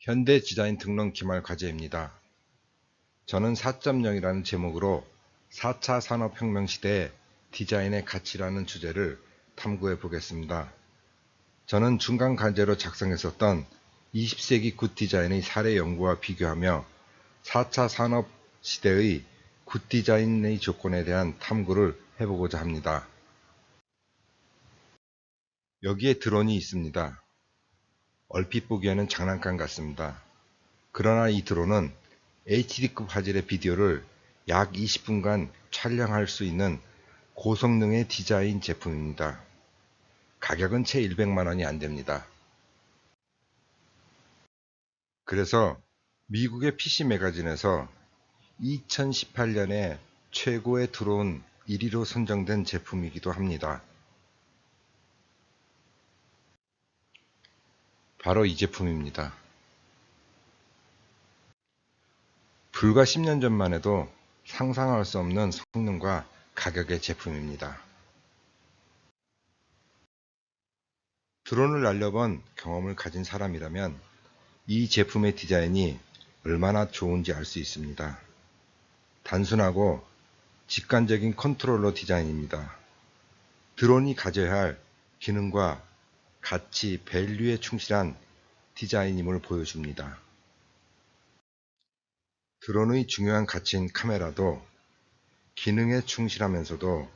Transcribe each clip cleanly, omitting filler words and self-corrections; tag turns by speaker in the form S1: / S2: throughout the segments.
S1: 현대 디자인 등록 기말 과제입니다. 저는 4.0이라는 제목으로 4차 산업혁명 시대의 디자인의 가치라는 주제를 탐구해 보겠습니다. 저는 중간 과제로 작성했었던 20세기 굿 디자인의 사례 연구와 비교하며 4차 산업 시대의 굿 디자인의 조건에 대한 탐구를 해보고자 합니다. 여기에 드론이 있습니다. 얼핏 보기에는 장난감 같습니다. 그러나 이 드론은 HD급 화질의 비디오를 약 20분간 촬영할 수 있는 고성능의 디자인 제품입니다. 가격은 채 100만원이 안됩니다. 그래서 미국의 PC 매거진에서 2018년에 최고의 드론 1위로 선정된 제품이기도 합니다. 바로 이 제품입니다. 불과 10년 전만 해도 상상할 수 없는 성능과 가격의 제품입니다. 드론을 날려본 경험을 가진 사람이라면 이 제품의 디자인이 얼마나 좋은지 알 수 있습니다. 단순하고 직관적인 컨트롤러 디자인입니다. 드론이 가져야 할 기능과 가치, 밸류에 충실한 디자인임을 보여줍니다. 드론의 중요한 가치인 카메라도 기능에 충실하면서도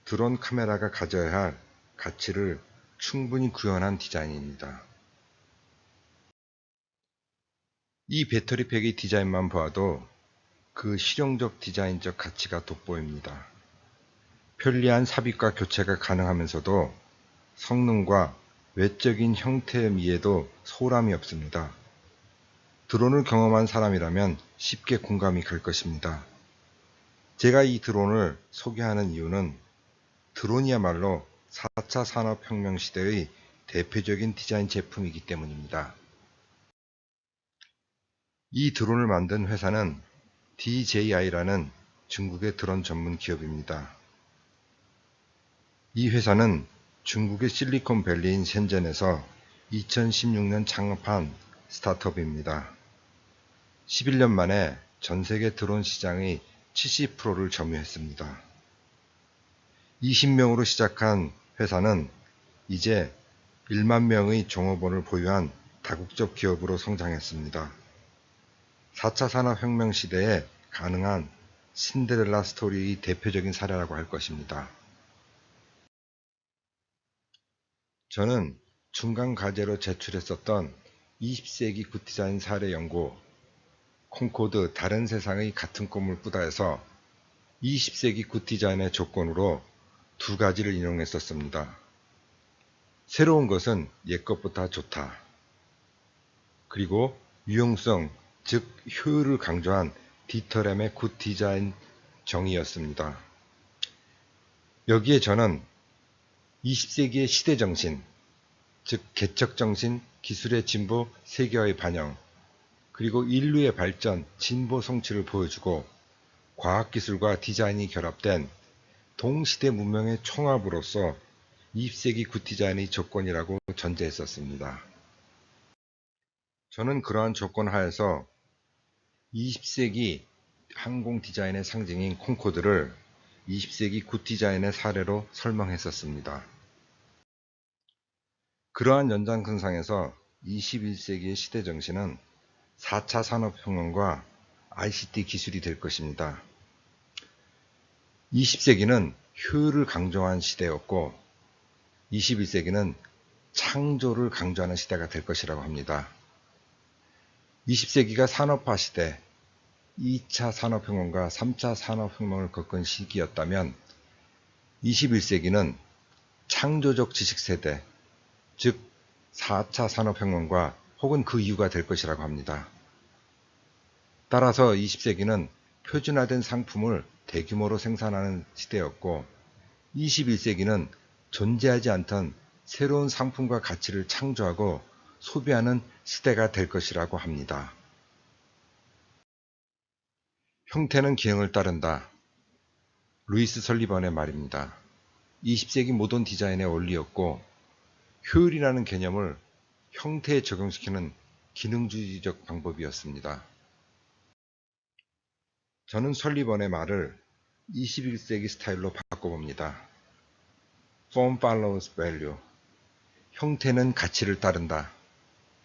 S1: 드론 카메라가 가져야 할 가치를 충분히 구현한 디자인입니다. 이 배터리팩의 디자인만 보아도 그 실용적 디자인적 가치가 돋보입니다. 편리한 삽입과 교체가 가능하면서도 성능과 외적인 형태의 미에도 소람이 없습니다. 드론을 경험한 사람이라면 쉽게 공감이 갈 것입니다. 제가 이 드론을 소개하는 이유는 드론이야말로 4차 산업혁명 시대의 대표적인 디자인 제품이기 때문입니다. 이 드론을 만든 회사는 DJI라는 중국의 드론 전문 기업입니다. 이 회사는 중국의 실리콘밸리인 셴젠에서 2016년 창업한 스타트업입니다. 11년 만에 전세계 드론 시장의 70%를 점유했습니다. 20명으로 시작한 회사는 이제 1만 명의 종업원을 보유한 다국적 기업으로 성장했습니다. 4차 산업혁명 시대에 가능한 신데렐라 스토리의 대표적인 사례라고 할 것입니다. 저는 중간 과제로 제출했었던 20세기 굿 디자인 사례 연구 콩코드 다른 세상의 같은 꿈을 꾸다에서 20세기 굿 디자인의 조건으로 두 가지를 인용했었습니다. 새로운 것은 옛 것보다 좋다. 그리고 유용성, 즉 효율을 강조한 디터램의 굿 디자인 정의였습니다. 여기에 저는 20세기의 시대정신, 즉 개척정신, 기술의 진보, 세계화의 반영, 그리고 인류의 발전, 진보 성취를 보여주고 과학기술과 디자인이 결합된 동시대 문명의 총합으로서 20세기 굿 디자인의 조건이라고 전제했었습니다. 저는 그러한 조건 하에서 20세기 항공 디자인의 상징인 콩코드를 20세기 굿 디자인의 사례로 설명했었습니다. 그러한 연장선상에서 21세기의 시대정신은 4차 산업혁명과 ICT 기술이 될 것입니다. 20세기는 효율을 강조한 시대였고 21세기는 창조를 강조하는 시대가 될 것이라고 합니다. 20세기가 산업화 시대, 2차 산업혁명과 3차 산업혁명을 겪은 시기였다면 21세기는 창조적 지식세대, 즉 4차 산업혁명과 혹은 그 이유가 될 것이라고 합니다. 따라서 20세기는 표준화된 상품을 대규모로 생산하는 시대였고 21세기는 존재하지 않던 새로운 상품과 가치를 창조하고 소비하는 시대가 될 것이라고 합니다. 형태는 기능을 따른다. 루이스 설리번의 말입니다. 20세기 모던 디자인의 원리였고 효율이라는 개념을 형태에 적용시키는 기능주의적 방법이었습니다. 저는 설리번의 말을 21세기 스타일로 바꿔봅니다. Form follows value. 형태는 가치를 따른다.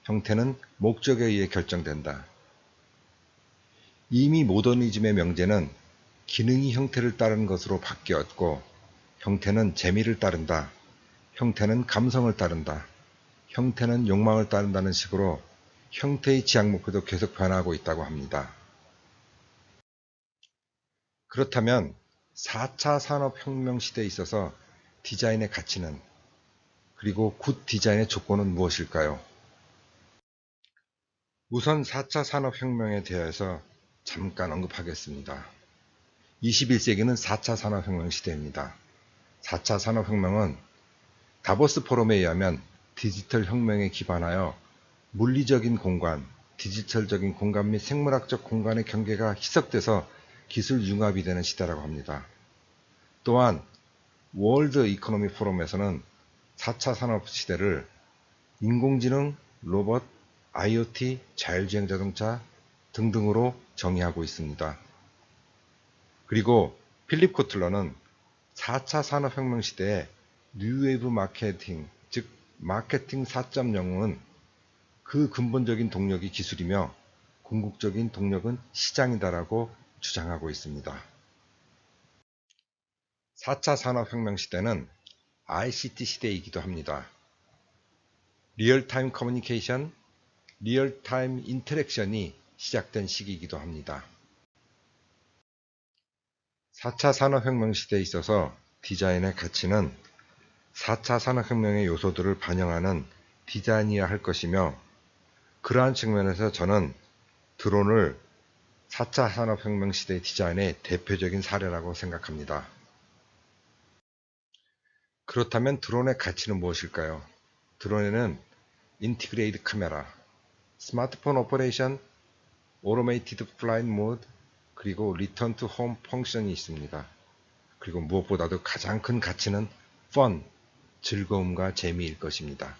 S1: 형태는 목적에 의해 결정된다. 이미 모더니즘의 명제는 기능이 형태를 따르는 것으로 바뀌었고, 형태는 재미를 따른다. 형태는 감성을 따른다. 형태는 욕망을 따른다는 식으로 형태의 지향 목표도 계속 변화하고 있다고 합니다. 그렇다면 4차 산업혁명 시대에 있어서 디자인의 가치는, 그리고 굿 디자인의 조건은 무엇일까요? 우선 4차 산업혁명에 대해서 잠깐 언급하겠습니다. 21세기는 4차 산업혁명 시대입니다. 4차 산업혁명은 다보스 포럼에 의하면 디지털 혁명에 기반하여 물리적인 공간, 디지털적인 공간 및 생물학적 공간의 경계가 희석돼서 기술 융합이 되는 시대라고 합니다. 또한 월드 이코노미 포럼에서는 4차 산업 시대를 인공지능, 로봇, IoT, 자율주행 자동차 등등으로 정의하고 있습니다. 그리고 필립 코틀러는 4차 산업혁명 시대에 뉴웨이브 마케팅, 즉 마케팅 4.0은 그 근본적인 동력이 기술이며 궁극적인 동력은 시장이다라고 주장하고 있습니다. 4차 산업혁명 시대는 ICT 시대이기도 합니다. 리얼타임 커뮤니케이션, 리얼타임 인터랙션이 시작된 시기이기도 합니다. 4차 산업혁명 시대에 있어서 디자인의 가치는 4차 산업혁명의 요소들을 반영하는 디자인이어야 할 것이며, 그러한 측면에서 저는 드론을 4차 산업혁명 시대의 디자인의 대표적인 사례라고 생각합니다. 그렇다면 드론의 가치는 무엇일까요? 드론에는 인티그레이드 카메라, 스마트폰 오퍼레이션, 오토메이티드 플라이트 모드, 그리고 리턴 투 홈 펑션이 있습니다. 그리고 무엇보다도 가장 큰 가치는 fun, 즐거움과 재미일 것입니다.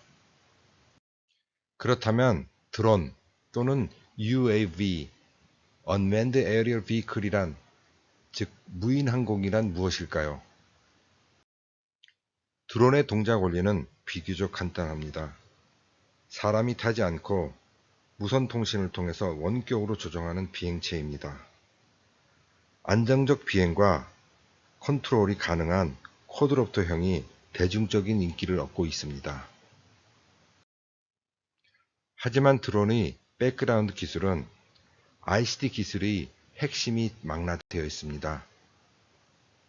S1: 그렇다면 드론 또는 UAV, Unmanned Aerial Vehicle이란, 즉 무인항공이란 무엇일까요? 드론의 동작 원리는 비교적 간단합니다. 사람이 타지 않고 무선 통신을 통해서 원격으로 조종하는 비행체입니다. 안정적 비행과 컨트롤이 가능한 쿼드롭터형이 대중적인 인기를 얻고 있습니다. 하지만 드론의 백그라운드 기술은 ICT 기술의 핵심이 망라되어 있습니다.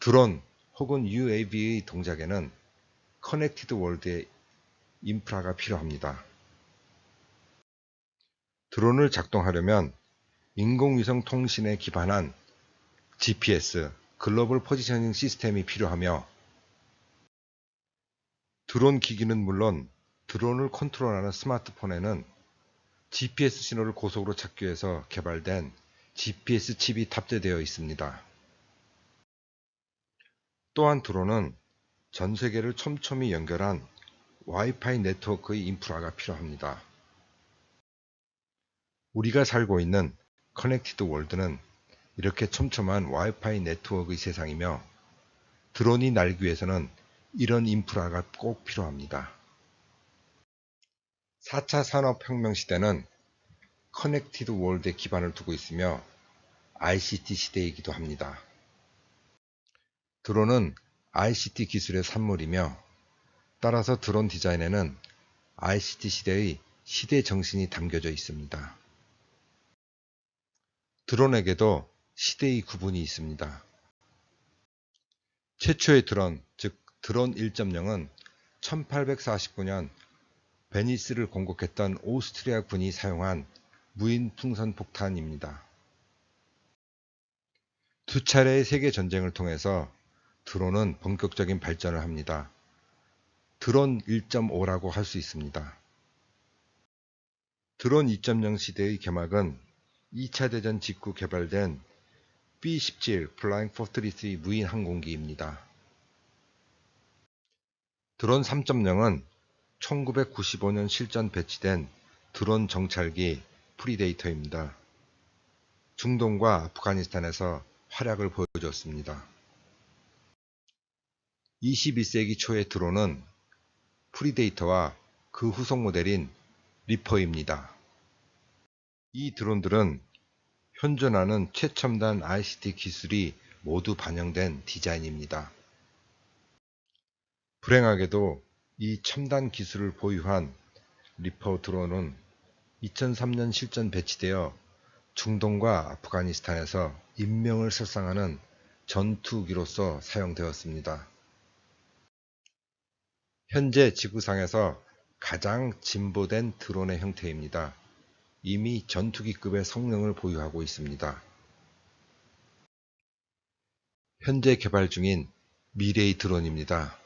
S1: 드론 혹은 UAV의 동작에는 커넥티드 월드의 인프라가 필요합니다. 드론을 작동하려면 인공위성 통신에 기반한 GPS, 글로벌 포지셔닝 시스템이 필요하며, 드론 기기는 물론 드론을 컨트롤하는 스마트폰에는 GPS 신호를 고속으로 찾기 위해서 개발된 GPS 칩이 탑재되어 있습니다. 또한 드론은 전 세계를 촘촘히 연결한 와이파이 네트워크의 인프라가 필요합니다. 우리가 살고 있는 커넥티드 월드는 이렇게 촘촘한 와이파이 네트워크의 세상이며, 드론이 날기 위해서는 이런 인프라가 꼭 필요합니다. 4차 산업혁명 시대는 커넥티드 월드에 기반을 두고 있으며 ICT 시대이기도 합니다. 드론은 ICT 기술의 산물이며, 따라서 드론 디자인에는 ICT 시대의 시대 정신이 담겨져 있습니다. 드론에게도 시대의 구분이 있습니다. 최초의 드론, 즉 드론 1.0은 1849년 베니스를 공격했던 오스트리아 군이 사용한 무인 풍선 폭탄입니다. 두 차례의 세계 전쟁을 통해서 드론은 본격적인 발전을 합니다. 드론 1.5라고 할 수 있습니다. 드론 2.0 시대의 개막은 2차 대전 직후 개발된 B-17 플라잉 포트리스의 무인 항공기입니다. 드론 3.0은 1995년 실전 배치된 드론 정찰기 프리데이터입니다. 중동과 아프가니스탄에서 활약을 보여줬습니다. 21세기 초의 드론은 프리데이터와 그 후속 모델인 리퍼입니다. 이 드론들은 현존하는 최첨단 ICT 기술이 모두 반영된 디자인입니다. 불행하게도 이 첨단 기술을 보유한 리퍼 드론은 2003년 실전 배치되어 중동과 아프가니스탄에서 인명을 살상하는 전투기로서 사용되었습니다. 현재 지구상에서 가장 진보된 드론의 형태입니다. 이미 전투기급의 성능을 보유하고 있습니다. 현재 개발 중인 미래의 드론입니다.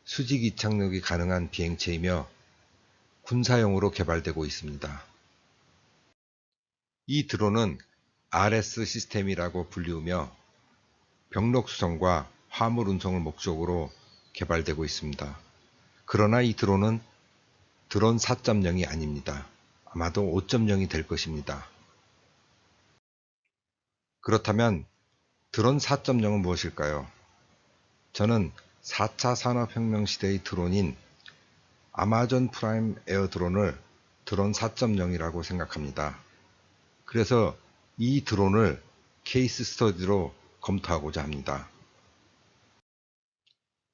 S1: 수직 이착륙이 가능한 비행체이며 군사용으로 개발되고 있습니다. 이 드론은 RS 시스템이라고 불리우며 병력 수송과 화물 운송을 목적으로 개발되고 있습니다. 그러나 이 드론은 드론 4.0이 아닙니다. 아마도 5.0이 될 것입니다. 그렇다면 드론 4.0은 무엇일까요? 저는 4차 산업혁명 시대의 드론인 아마존 프라임 에어 드론을 드론 4.0이라고 생각합니다. 그래서 이 드론을 케이스 스터디로 검토하고자 합니다.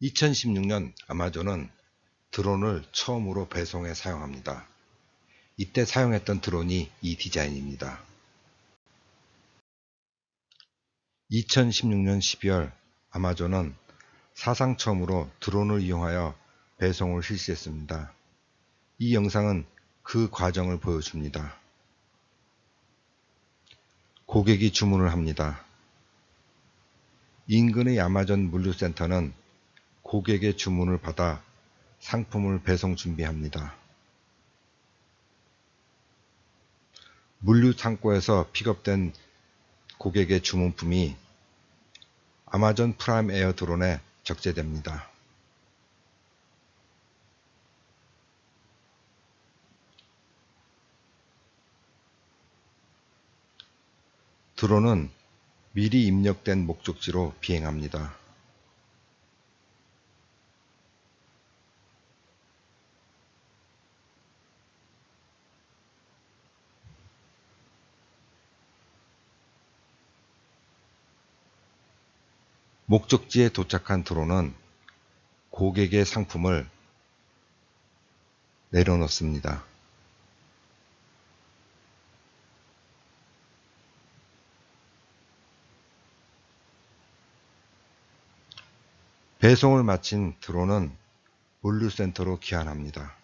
S1: 2016년 아마존은 드론을 처음으로 배송에 사용합니다. 이때 사용했던 드론이 이 디자인입니다. 2016년 12월 아마존은 사상 처음으로 드론을 이용하여 배송을 실시했습니다. 이 영상은 그 과정을 보여줍니다. 고객이 주문을 합니다. 인근의 아마존 물류센터는 고객의 주문을 받아 상품을 배송 준비합니다. 물류 창고에서 픽업된 고객의 주문품이 아마존 프라임 에어 드론에 적재됩니다. 드론은 미리 입력된 목적지로 비행합니다. 목적지에 도착한 드론은 고객의 상품을 내려놓습니다. 배송을 마친 드론은 물류센터로 귀환합니다.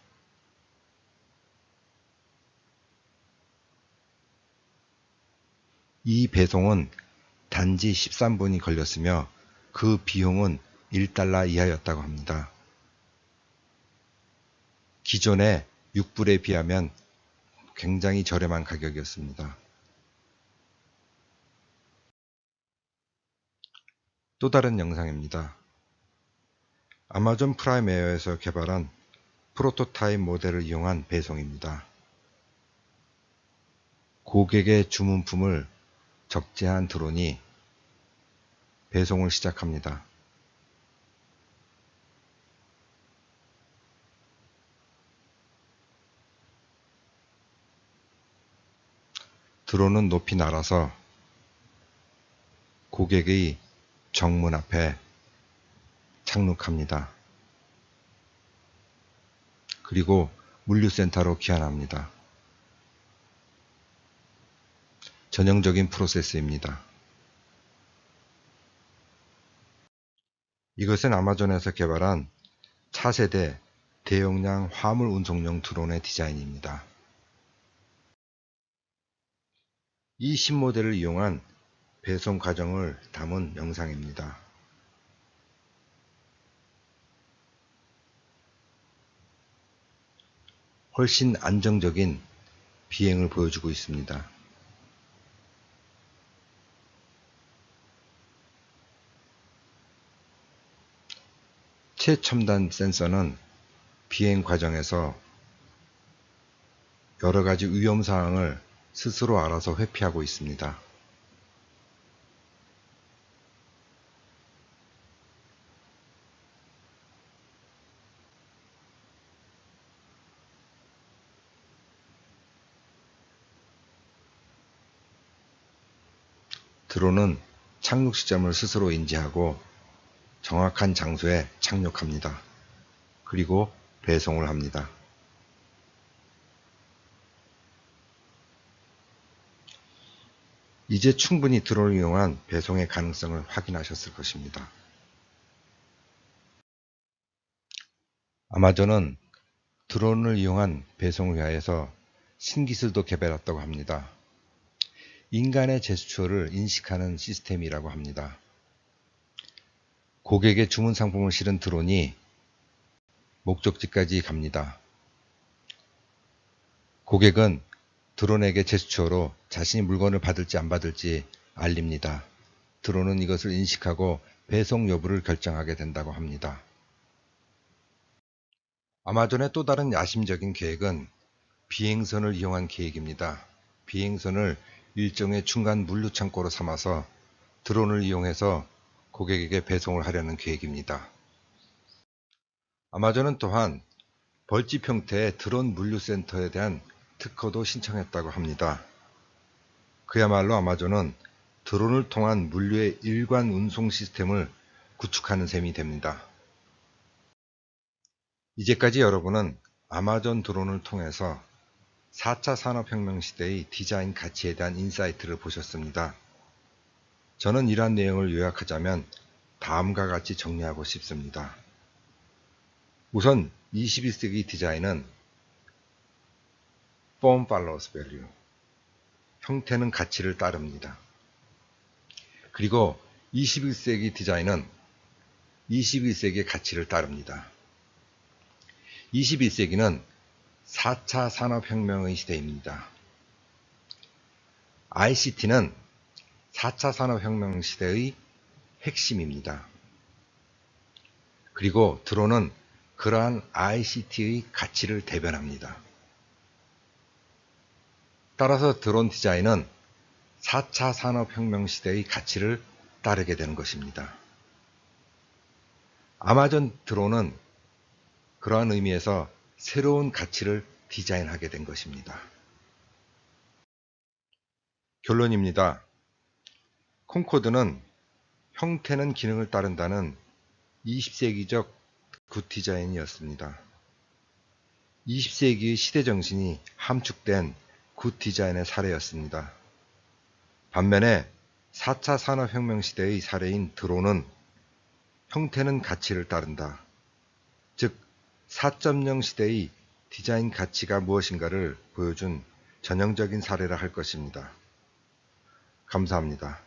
S1: 이 배송은 단지 13분이 걸렸으며 그 비용은 $1 이하였다고 합니다. 기존의 6불에 비하면 굉장히 저렴한 가격이었습니다. 또 다른 영상입니다. 아마존 프라임 에어에서 개발한 프로토타입 모델을 이용한 배송입니다. 고객의 주문품을 적재한 드론이 배송을 시작합니다. 드론은 높이 날아서 고객의 정문 앞에 착륙합니다. 그리고 물류센터로 귀환합니다. 전형적인 프로세스입니다. 이것은 아마존에서 개발한 차세대 대용량 화물 운송용 드론의 디자인입니다. 이 신모델을 이용한 배송 과정을 담은 영상입니다. 훨씬 안정적인 비행을 보여주고 있습니다. 최첨단 센서는 비행 과정에서 여러 가지 위험사항을 스스로 알아서 회피하고 있습니다. 드론은 착륙 시점을 스스로 인지하고 정확한 장소에 착륙합니다. 그리고 배송을 합니다. 이제 충분히 드론을 이용한 배송의 가능성을 확인하셨을 것입니다. 아마존은 드론을 이용한 배송을 위하여서 신기술도 개발했다고 합니다. 인간의 제스처를 인식하는 시스템이라고 합니다. 고객의 주문 상품을 실은 드론이 목적지까지 갑니다. 고객은 드론에게 제스처로 자신이 물건을 받을지 안 받을지 알립니다. 드론은 이것을 인식하고 배송 여부를 결정하게 된다고 합니다. 아마존의 또 다른 야심적인 계획은 비행선을 이용한 계획입니다. 비행선을 일종의 중간 물류 창고로 삼아서 드론을 이용해서 고객에게 배송을 하려는 계획입니다. 아마존은 또한 벌집 형태의 드론 물류센터에 대한 특허도 신청했다고 합니다. 그야말로 아마존은 드론을 통한 물류의 일관 운송 시스템을 구축하는 셈이 됩니다. 이제까지 여러분은 아마존 드론을 통해서 4차 산업혁명 시대의 디자인 가치에 대한 인사이트를 보셨습니다. 저는 이러한 내용을 요약하자면 다음과 같이 정리하고 싶습니다. 우선 21세기 디자인은 Form follows value, 형태는 가치를 따릅니다. 그리고 21세기 디자인은 21세기의 가치를 따릅니다. 21세기는 4차 산업혁명의 시대입니다. ICT는 4차 산업혁명 시대의 핵심입니다. 그리고 드론은 그러한 ICT의 가치를 대변합니다. 따라서 드론 디자인은 4차 산업혁명 시대의 가치를 따르게 되는 것입니다. 아마존 드론은 그러한 의미에서 새로운 가치를 디자인하게 된 것입니다. 결론입니다. 콩코드는 형태는 기능을 따른다는 20세기적 굿 디자인이었습니다. 20세기의 시대정신이 함축된 굿 디자인의 사례였습니다. 반면에 4차 산업혁명 시대의 사례인 드론은 형태는 가치를 따른다. 즉 4.0 시대의 디자인 가치가 무엇인가를 보여준 전형적인 사례라 할 것입니다. 감사합니다.